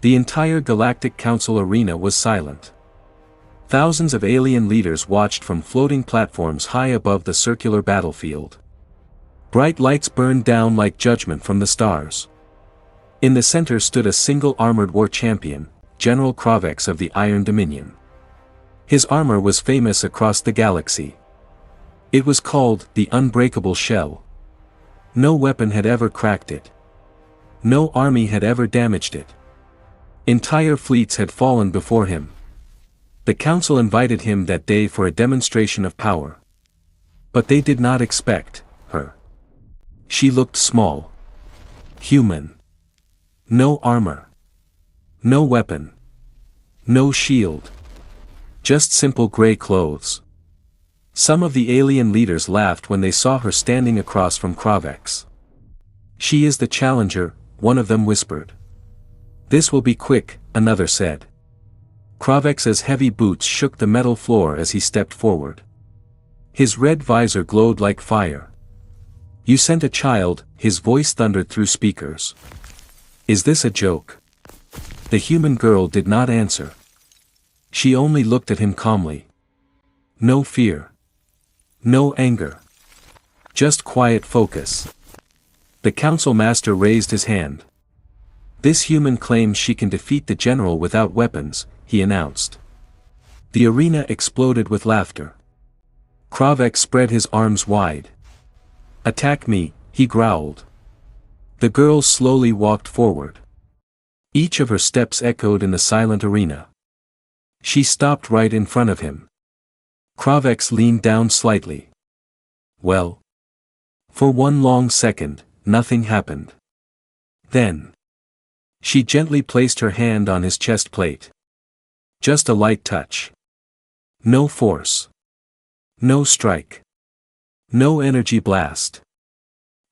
The entire Galactic Council arena was silent. Thousands of alien leaders watched from floating platforms high above the circular battlefield. Bright lights burned down like judgment from the stars. In the center stood a single armored war champion, General Kravex of the Iron Dominion. His armor was famous across the galaxy. It was called the Unbreakable Shell. No weapon had ever cracked it. No army had ever damaged it. Entire fleets had fallen before him. The council invited him that day for a demonstration of power. But they did not expect her. She looked small. Human. No armor. No weapon. No shield. Just simple gray clothes. Some of the alien leaders laughed when they saw her standing across from Kravex. "She is the challenger," one of them whispered. "This will be quick," another said. Kravex's heavy boots shook the metal floor as he stepped forward. His red visor glowed like fire. "You sent a child," his voice thundered through speakers. "Is this a joke?" The human girl did not answer. She only looked at him calmly. No fear. No anger. Just quiet focus. The council master raised his hand. "This human claims she can defeat the general without weapons," he announced. The arena exploded with laughter. Kravex spread his arms wide. "Attack me," he growled. The girl slowly walked forward. Each of her steps echoed in the silent arena. She stopped right in front of him. Kravex leaned down slightly. "Well." For one long second, nothing happened. Then she gently placed her hand on his chest plate. Just a light touch. No force. No strike. No energy blast.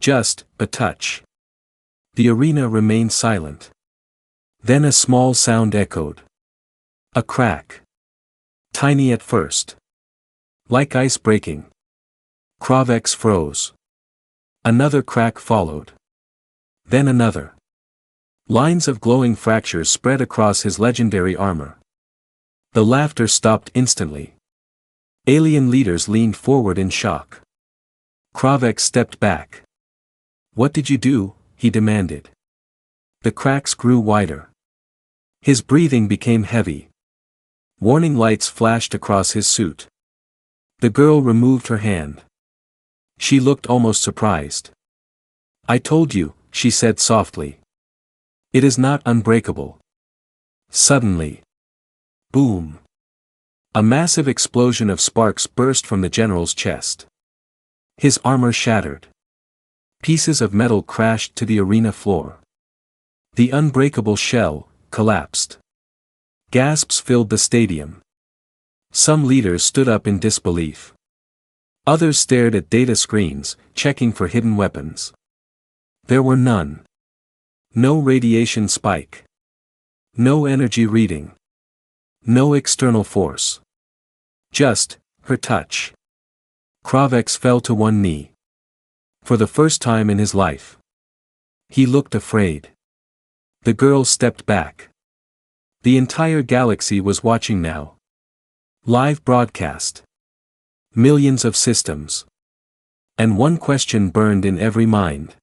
Just a touch. The arena remained silent. Then a small sound echoed. A crack. Tiny at first. Like ice breaking. Kravex froze. Another crack followed. Then another. Lines of glowing fractures spread across his legendary armor. The laughter stopped instantly. Alien leaders leaned forward in shock. Kravex stepped back. "What did you do?" he demanded. The cracks grew wider. His breathing became heavy. Warning lights flashed across his suit. The girl removed her hand. She looked almost surprised. "I told you," she said softly. "It is not unbreakable." Suddenly. Boom. A massive explosion of sparks burst from the general's chest. His armor shattered. Pieces of metal crashed to the arena floor. The unbreakable shell collapsed. Gasps filled the stadium. Some leaders stood up in disbelief. Others stared at data screens, checking for hidden weapons. There were none. No radiation spike. No energy reading. No external force. Just her touch. Kravex fell to one knee. For the first time in his life. He looked afraid. The girl stepped back. The entire galaxy was watching now. Live broadcast. Millions of systems. And one question burned in every mind.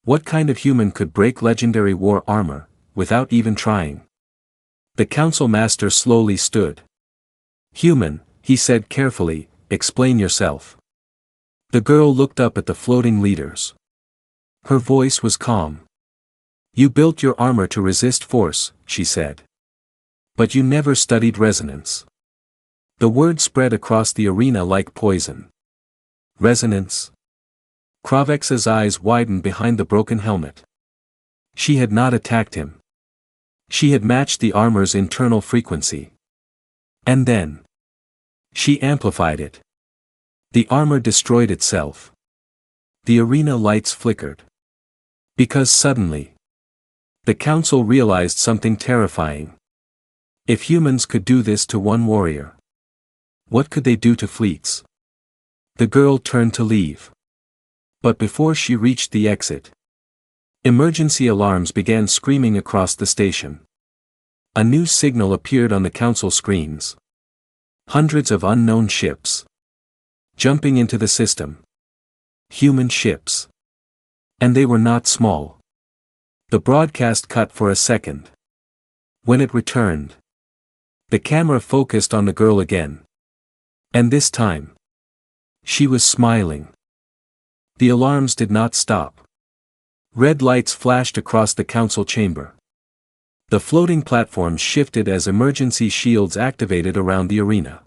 What kind of human could break legendary war armor, without even trying? The council master slowly stood. "Human," he said carefully, "explain yourself." The girl looked up at the floating leaders. Her voice was calm. "You built your armor to resist force," she said. "But you never studied resonance." The word spread across the arena like poison. Resonance? Kravex's eyes widened behind the broken helmet. She had not attacked him. She had matched the armor's internal frequency. And then she amplified it. The armor destroyed itself. The arena lights flickered. Because suddenly, the council realized something terrifying. If humans could do this to one warrior, what could they do to fleets? The girl turned to leave. But before she reached the exit, emergency alarms began screaming across the station. A new signal appeared on the council screens. Hundreds of unknown ships. Jumping into the system. Human ships. And they were not small. The broadcast cut for a second. When it returned, the camera focused on the girl again. And this time, she was smiling. The alarms did not stop. Red lights flashed across the council chamber. The floating platforms shifted as emergency shields activated around the arena.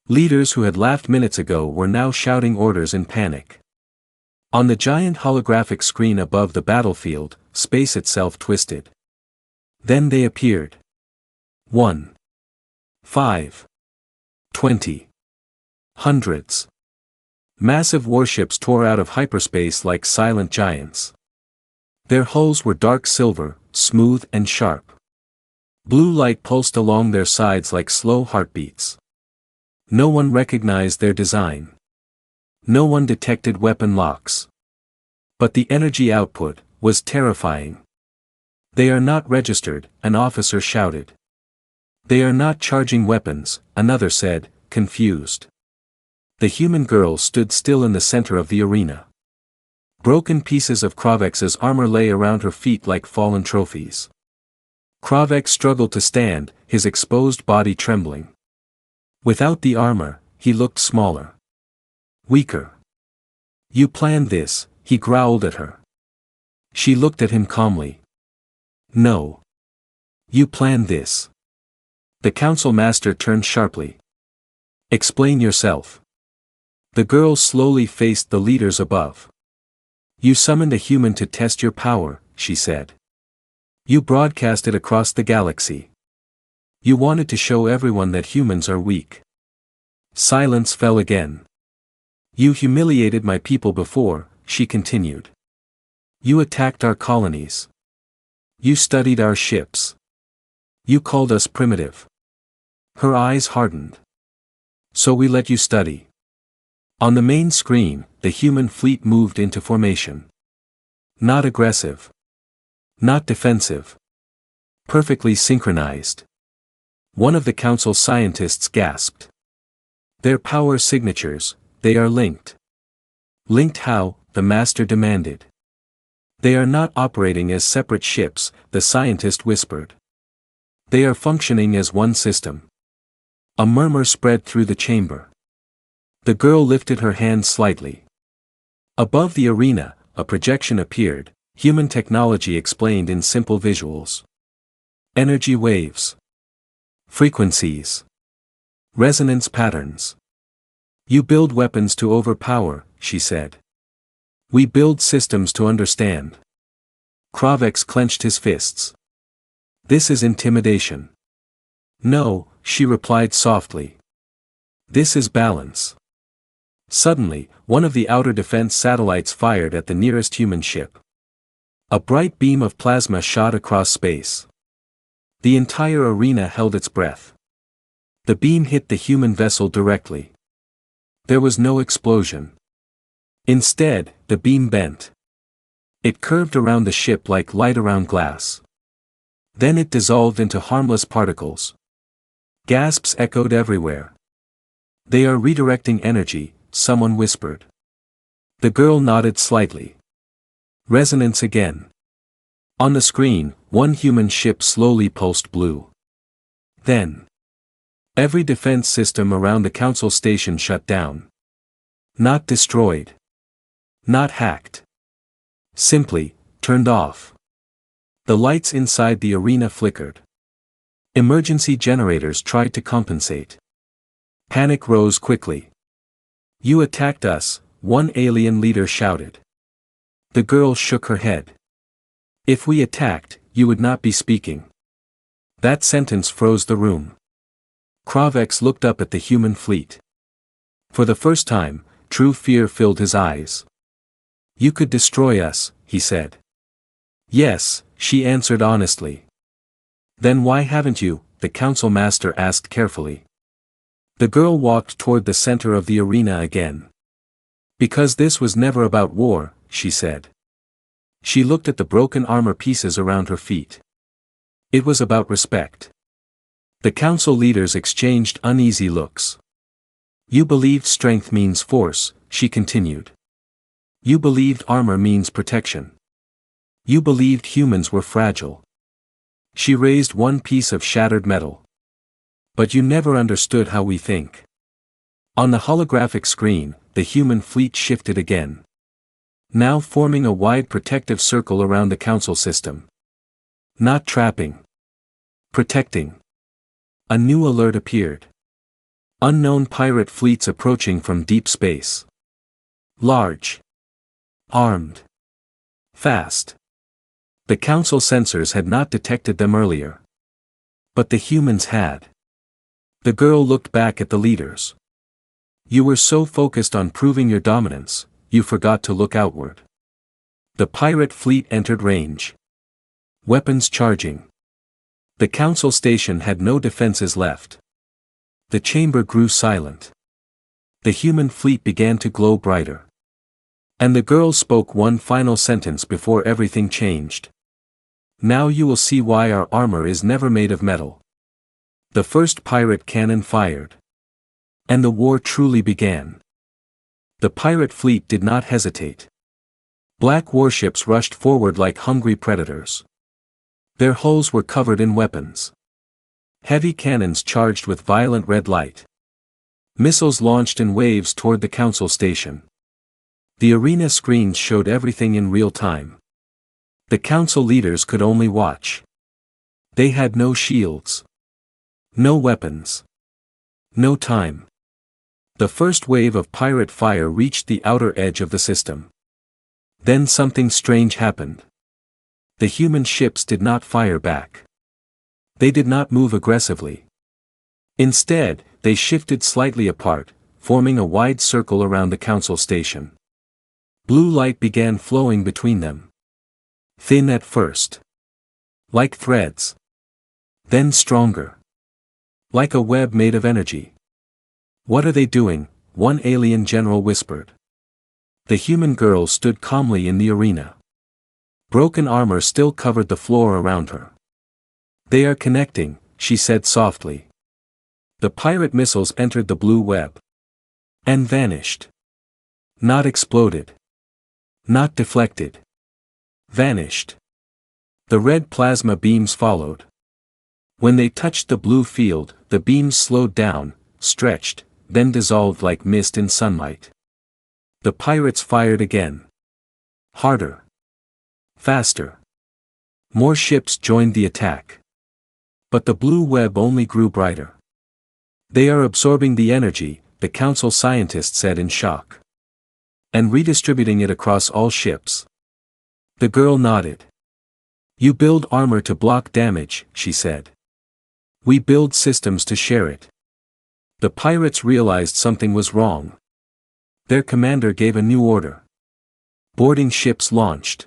Leaders who had laughed minutes ago were now shouting orders in panic. On the giant holographic screen above the battlefield, space itself twisted. Then they appeared. 1. 5. 20. Hundreds. Massive warships tore out of hyperspace like silent giants. Their hulls were dark silver, smooth and sharp. Blue light pulsed along their sides like slow heartbeats. No one recognized their design. No one detected weapon locks. But the energy output was terrifying. They are not registered, an officer shouted. They are not charging weapons, another said, confused. The human girl stood still in the center of the arena. Broken pieces of Kravex's armor lay around her feet like fallen trophies. Kravex struggled to stand, his exposed body trembling. Without the armor, he looked smaller. Weaker. You planned this, he growled at her. She looked at him calmly. No. You planned this. The council master turned sharply. Explain yourself. The girl slowly faced the leaders above. You summoned a human to test your power, she said. You broadcast it across the galaxy. You wanted to show everyone that humans are weak. Silence fell again. You humiliated my people before, she continued. You attacked our colonies. You studied our ships. You called us primitive. Her eyes hardened. So we let you study. On the main screen, the human fleet moved into formation. Not aggressive. Not defensive. Perfectly synchronized. One of the council scientists gasped. Their power signatures, they are linked. Linked how? The master demanded. They are not operating as separate ships, the scientist whispered. They are functioning as one system. A murmur spread through the chamber. The girl lifted her hand slightly. Above the arena, a projection appeared, human technology explained in simple visuals. Energy waves. Frequencies. Resonance patterns. You build weapons to overpower, she said. We build systems to understand. Kravex clenched his fists. This is intimidation. No, she replied softly. This is balance. Suddenly, one of the outer defense satellites fired at the nearest human ship. A bright beam of plasma shot across space. The entire arena held its breath. The beam hit the human vessel directly. There was no explosion. Instead, the beam bent. It curved around the ship like light around glass. Then it dissolved into harmless particles. Gasps echoed everywhere. They are redirecting energy, someone whispered. The girl nodded slightly. Resonance again. On the screen, one human ship slowly pulsed blue. Then, every defense system around the council station shut down. Not destroyed. Not hacked. Simply, turned off. The lights inside the arena flickered. Emergency generators tried to compensate. Panic rose quickly. You attacked us, one alien leader shouted. The girl shook her head. If we attacked, you would not be speaking. That sentence froze the room. Kravex looked up at the human fleet. For the first time, true fear filled his eyes. You could destroy us, he said. Yes, she answered honestly. Then why haven't you? The council master asked carefully. The girl walked toward the center of the arena again. Because this was never about war, she said. She looked at the broken armor pieces around her feet. It was about respect. The council leaders exchanged uneasy looks. You believed strength means force, she continued. You believed armor means protection. You believed humans were fragile. She raised one piece of shattered metal. But you never understood how we think. On the holographic screen, the human fleet shifted again. Now forming a wide protective circle around the council system. Not trapping. Protecting. A new alert appeared. Unknown pirate fleets approaching from deep space. Large. Armed. Fast. The council sensors had not detected them earlier. But the humans had. The girl looked back at the leaders. You were so focused on proving your dominance, you forgot to look outward. The pirate fleet entered range. Weapons charging. The council station had no defenses left. The chamber grew silent. The human fleet began to glow brighter. And the girl spoke one final sentence before everything changed. Now you will see why our armor is never made of metal. The first pirate cannon fired. And the war truly began. The pirate fleet did not hesitate. Black warships rushed forward like hungry predators. Their hulls were covered in weapons. Heavy cannons charged with violent red light. Missiles launched in waves toward the council station. The arena screens showed everything in real time. The council leaders could only watch. They had no shields. No weapons. No time. The first wave of pirate fire reached the outer edge of the system. Then something strange happened. The human ships did not fire back. They did not move aggressively. Instead, they shifted slightly apart, forming a wide circle around the council station. Blue light began flowing between them. Thin at first. Like threads. Then stronger. Like a web made of energy. What are they doing? One alien general whispered. The human girl stood calmly in the arena. Broken armor still covered the floor around her. They are connecting, she said softly. The pirate missiles entered the blue web. And vanished. Not exploded. Not deflected. Vanished. The red plasma beams followed. When they touched the blue field, the beams slowed down, stretched, then dissolved like mist in sunlight. The pirates fired again. Harder. Faster. More ships joined the attack. But the blue web only grew brighter. They are absorbing the energy, the council scientist said in shock. And redistributing it across all ships. The girl nodded. You build armor to block damage, she said. We build systems to share it. The pirates realized something was wrong. Their commander gave a new order. Boarding ships launched.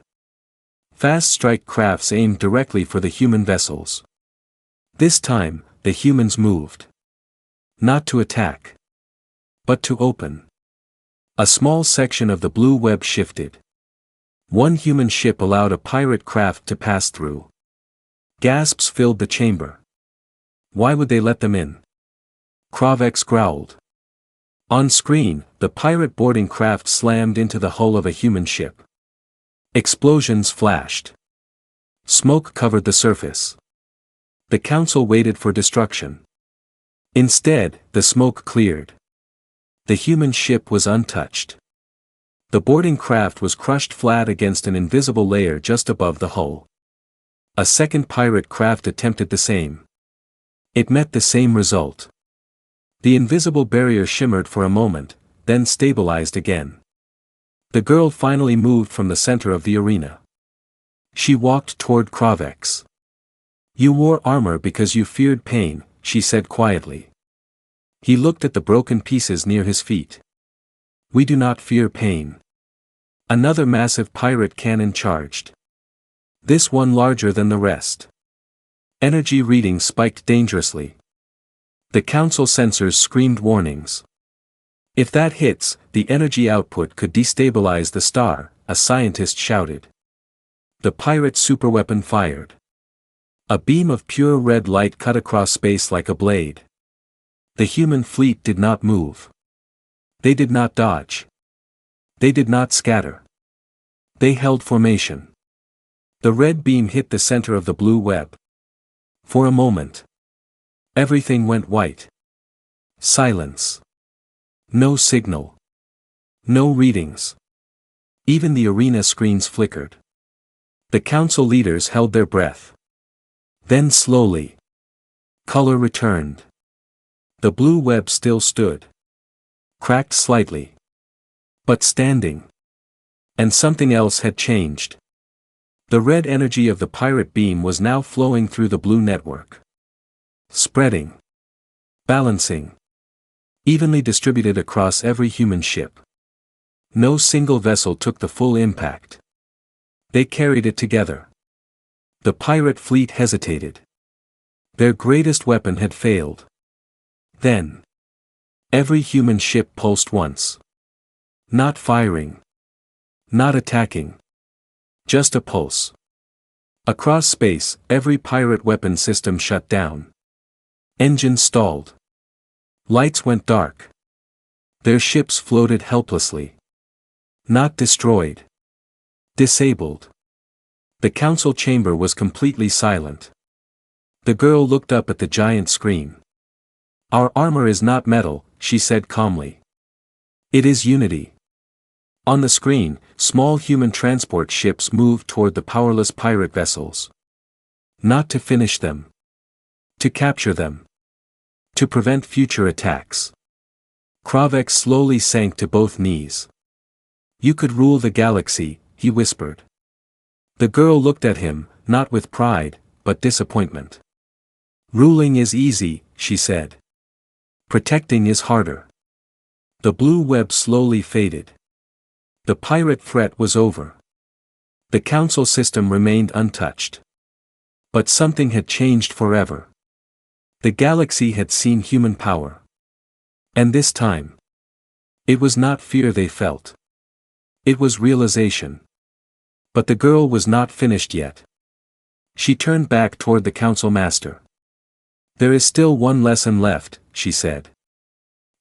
Fast strike crafts aimed directly for the human vessels. This time, the humans moved. Not to attack. But to open. A small section of the blue web shifted. One human ship allowed a pirate craft to pass through. Gasps filled the chamber. Why would they let them in? Kravex growled. On screen, the pirate boarding craft slammed into the hull of a human ship. Explosions flashed. Smoke covered the surface. The council waited for destruction. Instead, the smoke cleared. The human ship was untouched. The boarding craft was crushed flat against an invisible layer just above the hull. A second pirate craft attempted the same. It met the same result. The invisible barrier shimmered for a moment, then stabilized again. The girl finally moved from the center of the arena. She walked toward Kravex. You wore armor because you feared pain, she said quietly. He looked at the broken pieces near his feet. We do not fear pain. Another massive pirate cannon charged. This one larger than the rest. Energy readings spiked dangerously. The council sensors screamed warnings. If that hits, the energy output could destabilize the star, a scientist shouted. The pirate superweapon fired. A beam of pure red light cut across space like a blade. The human fleet did not move. They did not dodge. They did not scatter. They held formation. The red beam hit the center of the blue web. For a moment, everything went white. Silence. No signal. No readings. Even the arena screens flickered. The council leaders held their breath. Then slowly, color returned. The blue web still stood. Cracked slightly. But standing. And something else had changed. The red energy of the pirate beam was now flowing through the blue network. Spreading. Balancing. Evenly distributed across every human ship. No single vessel took the full impact. They carried it together. The pirate fleet hesitated. Their greatest weapon had failed. Then, every human ship pulsed once. Not firing. Not attacking. Just a pulse. Across space, every pirate weapon system shut down. Engines stalled. Lights went dark. Their ships floated helplessly. Not destroyed. Disabled. The council chamber was completely silent. The girl looked up at the giant screen. "Our armor is not metal," she said calmly. "It is unity." On the screen, small human transport ships moved toward the powerless pirate vessels. Not to finish them. To capture them. To prevent future attacks. Kravek slowly sank to both knees. "You could rule the galaxy," he whispered. The girl looked at him, not with pride, but disappointment. "Ruling is easy," she said. "Protecting is harder." The blue web slowly faded. The pirate threat was over. The council system remained untouched. But something had changed forever. The galaxy had seen human power. And this time, it was not fear they felt. It was realization. But the girl was not finished yet. She turned back toward the council master. "There is still one lesson left," she said.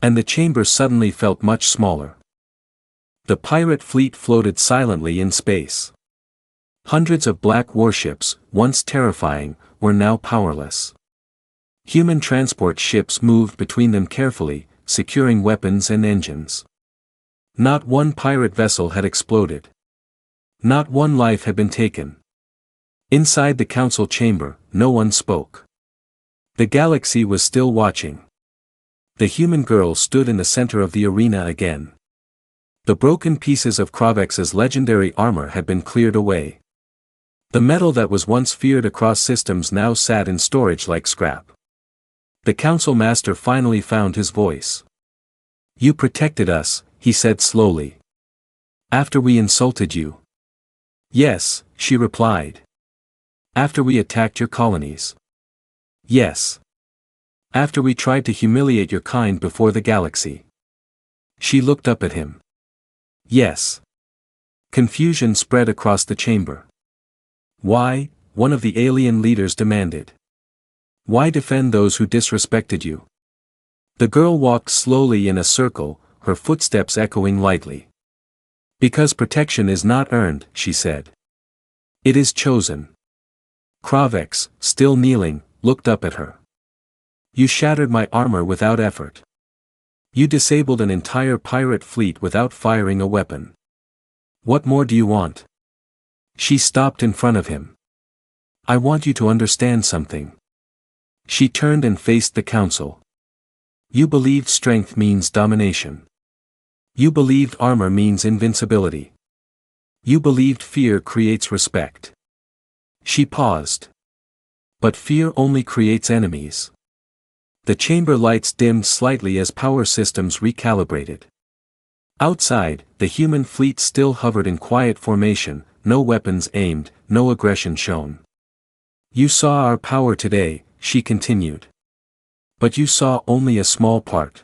And the chamber suddenly felt much smaller. The pirate fleet floated silently in space. Hundreds of black warships, once terrifying, were now powerless. Human transport ships moved between them carefully, securing weapons and engines. Not one pirate vessel had exploded. Not one life had been taken. Inside the council chamber, no one spoke. The galaxy was still watching. The human girl stood in the center of the arena again. The broken pieces of Kravex's legendary armor had been cleared away. The metal that was once feared across systems now sat in storage like scrap. The council master finally found his voice. "You protected us," he said slowly. "After we insulted you." "Yes," she replied. "After we attacked your colonies." "Yes. After we tried to humiliate your kind before the galaxy." She looked up at him. "Yes." Confusion spread across the chamber. "Why?" one of the alien leaders demanded. "Why defend those who disrespected you?" The girl walked slowly in a circle, her footsteps echoing lightly. "Because protection is not earned," she said. "It is chosen." Kravex, still kneeling, looked up at her. "You shattered my armor without effort. You disabled an entire pirate fleet without firing a weapon. What more do you want?" She stopped in front of him. "I want you to understand something." She turned and faced the council. "You believed strength means domination. You believed armor means invincibility. You believed fear creates respect." She paused. "But fear only creates enemies." The chamber lights dimmed slightly as power systems recalibrated. Outside, the human fleet still hovered in quiet formation, no weapons aimed, no aggression shown. "You saw our power today," she continued. "But you saw only a small part."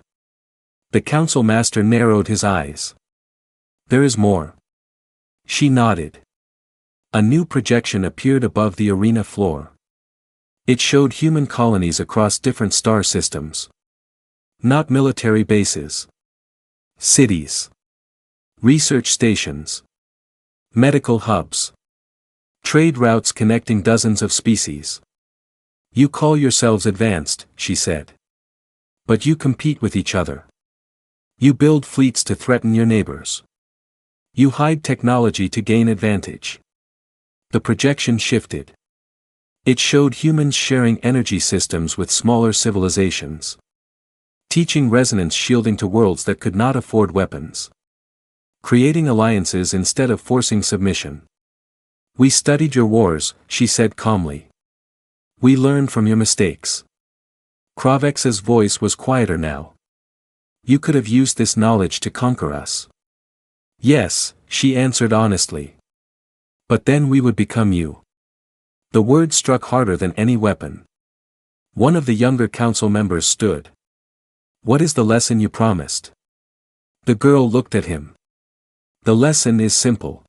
The council master narrowed his eyes. "There is more." She nodded. A new projection appeared above the arena floor. It showed human colonies across different star systems. Not military bases. Cities. Research stations. Medical hubs. Trade routes connecting dozens of species. You call yourselves advanced, she said. But you compete with each other. You build fleets to threaten your neighbors. You hide technology to gain advantage. The projection shifted. It showed humans sharing energy systems with smaller civilizations. Teaching resonance shielding to worlds that could not afford weapons. Creating alliances instead of forcing submission. We studied your wars, she said calmly. We learned from your mistakes. Kravex's voice was quieter now. You could have used this knowledge to conquer us. Yes, she answered honestly. But then we would become you. The word struck harder than any weapon. One of the younger council members stood. What is the lesson you promised? The girl looked at him. The lesson is simple.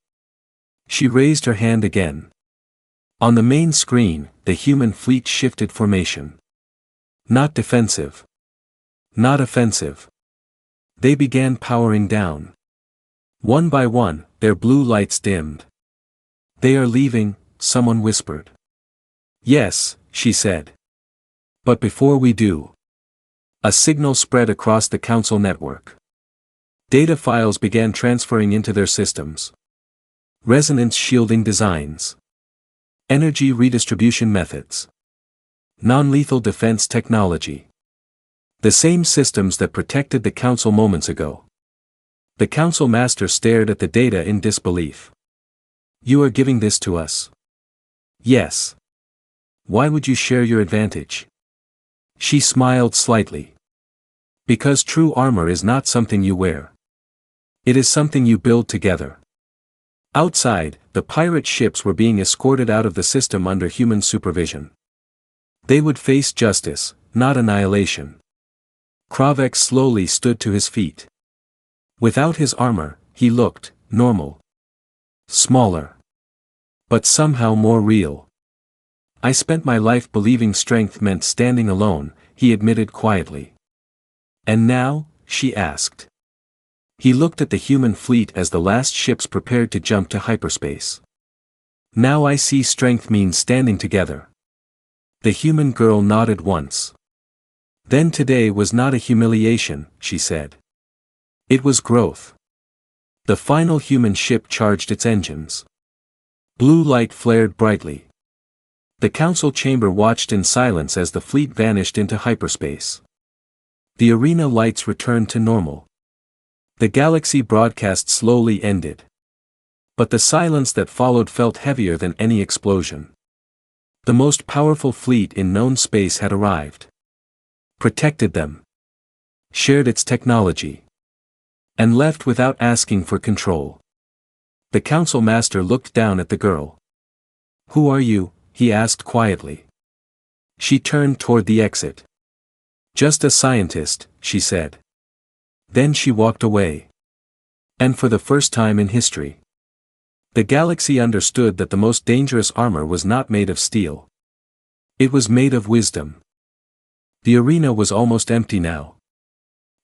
She raised her hand again. On the main screen, the human fleet shifted formation. Not defensive. Not offensive. They began powering down. One by one, their blue lights dimmed. They are leaving, someone whispered. Yes, she said. But before we do. A signal spread across the council network. Data files began transferring into their systems. Resonance shielding designs. Energy redistribution methods. Non-lethal defense technology. The same systems that protected the council moments ago. The council master stared at the data in disbelief. You are giving this to us? Yes. Why would you share your advantage? She smiled slightly. Because true armor is not something you wear. It is something you build together. Outside, the pirate ships were being escorted out of the system under human supervision. They would face justice, not annihilation. Kravex slowly stood to his feet. Without his armor, he looked normal. Smaller. But somehow more real. I spent my life believing strength meant standing alone, he admitted quietly. And now, she asked. He looked at the human fleet as the last ships prepared to jump to hyperspace. Now I see strength means standing together. The human girl nodded once. Then today was not a humiliation, she said. It was growth. The final human ship charged its engines. Blue light flared brightly. The council chamber watched in silence as the fleet vanished into hyperspace. The arena lights returned to normal. The galaxy broadcast slowly ended. But the silence that followed felt heavier than any explosion. The most powerful fleet in known space had arrived. Protected them. Shared its technology. And left without asking for control. The council master looked down at the girl. Who are you? He asked quietly. She turned toward the exit. Just a scientist, she said. Then she walked away. And for the first time in history, the galaxy understood that the most dangerous armor was not made of steel. It was made of wisdom. The arena was almost empty now.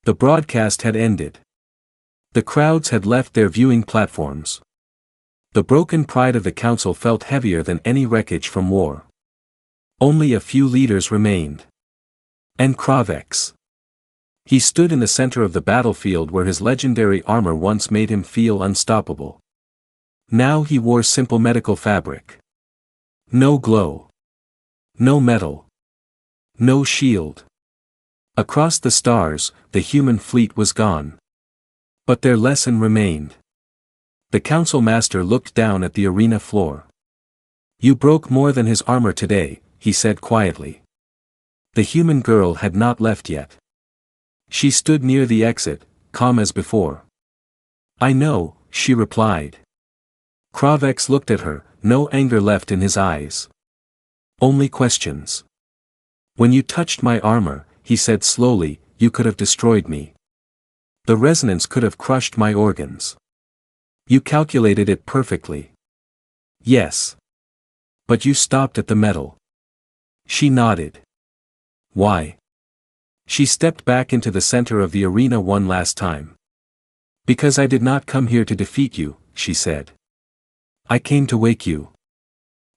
The broadcast had ended. The crowds had left their viewing platforms. The broken pride of the council felt heavier than any wreckage from war. Only a few leaders remained. And Kravex. He stood in the center of the battlefield where his legendary armor once made him feel unstoppable. Now he wore simple medical fabric. No glow. No metal. No shield. Across the stars, the human fleet was gone. But their lesson remained. The council master looked down at the arena floor. You broke more than his armor today, he said quietly. The human girl had not left yet. She stood near the exit, calm as before. I know, she replied. Kravex looked at her, no anger left in his eyes. Only questions. When you touched my armor, he said slowly, you could have destroyed me. The resonance could have crushed my organs. You calculated it perfectly. Yes. But you stopped at the metal. She nodded. Why? She stepped back into the center of the arena one last time. Because I did not come here to defeat you, she said. I came to wake you.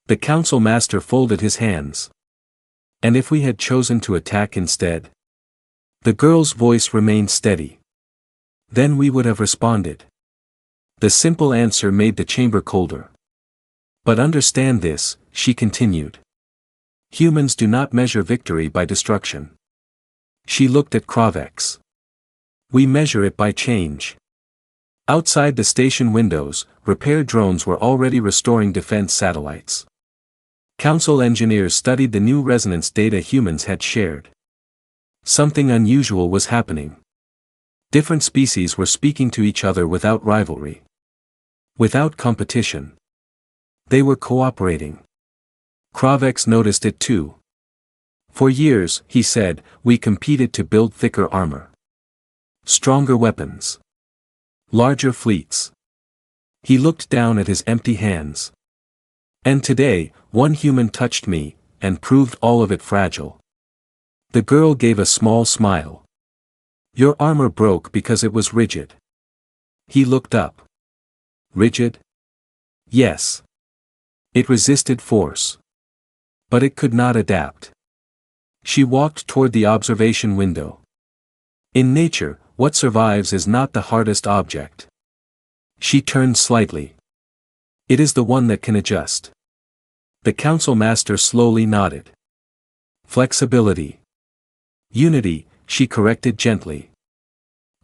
The council master folded his hands. And if we had chosen to attack instead? The girl's voice remained steady. Then we would have responded. The simple answer made the chamber colder. But understand this, she continued. Humans do not measure victory by destruction. She looked at Kravex. We measure it by change. Outside the station windows, repair drones were already restoring defense satellites. Council engineers studied the new resonance data humans had shared. Something unusual was happening. Different species were speaking to each other without rivalry. Without competition. They were cooperating. Kravex noticed it too. For years, he said, we competed to build thicker armor. Stronger weapons. Larger fleets. He looked down at his empty hands. And today, one human touched me, and proved all of it fragile. The girl gave a small smile. Your armor broke because it was rigid. He looked up. Rigid? Yes. It resisted force. But it could not adapt. She walked toward the observation window. In nature, what survives is not the hardest object. She turned slightly. It is the one that can adjust. The council master slowly nodded. Flexibility. Unity, she corrected gently.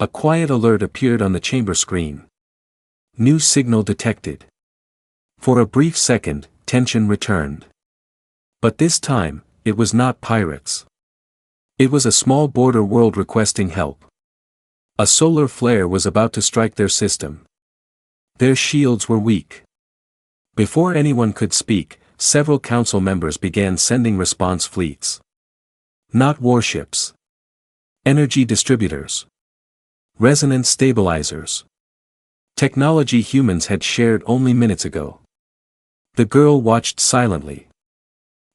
A quiet alert appeared on the chamber screen. New signal detected. For a brief second, tension returned. But this time, it was not pirates. It was a small border world requesting help. A solar flare was about to strike their system. Their shields were weak. Before anyone could speak, several council members began sending response fleets. Not warships. Energy distributors. Resonance stabilizers. Technology humans had shared only minutes ago. The girl watched silently.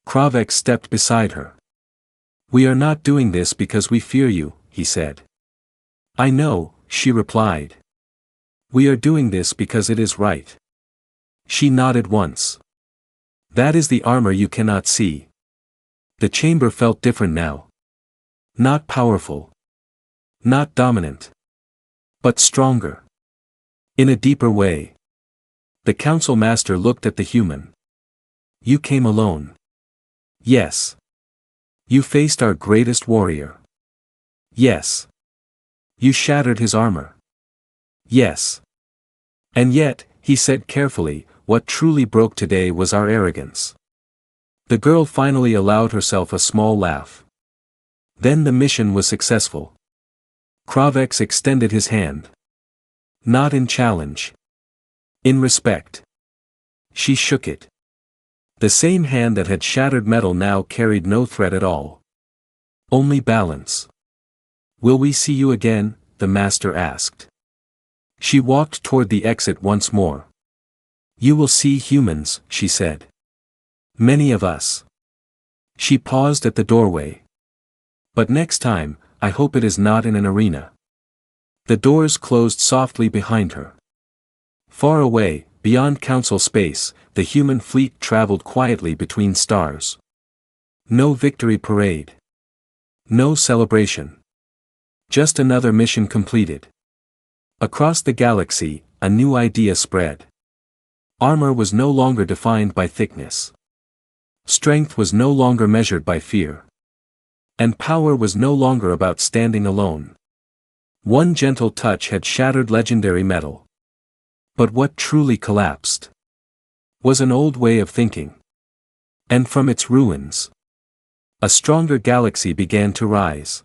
Kravex stepped beside her. We are not doing this because we fear you, he said. I know, she replied. We are doing this because it is right. She nodded once. That is the armor you cannot see. The chamber felt different now. Not powerful. Not dominant. But stronger. In a deeper way. The council master looked at the human. You came alone. Yes. You faced our greatest warrior. Yes. You shattered his armor. Yes. And yet, he said carefully, what truly broke today was our arrogance. The girl finally allowed herself a small laugh. Then the mission was successful. Kravex extended his hand. Not in challenge. In respect. She shook it. The same hand that had shattered metal now carried no threat at all. Only balance. Will we see you again? The master asked. She walked toward the exit once more. You will see humans, she said. Many of us. She paused at the doorway. But next time, I hope it is not in an arena. The doors closed softly behind her. Far away, beyond council space, the human fleet traveled quietly between stars. No victory parade. No celebration. Just another mission completed. Across the galaxy, a new idea spread. Armor was no longer defined by thickness. Strength was no longer measured by fear. And power was no longer about standing alone. One gentle touch had shattered legendary metal. But what truly collapsed was an old way of thinking. And from its ruins, a stronger galaxy began to rise.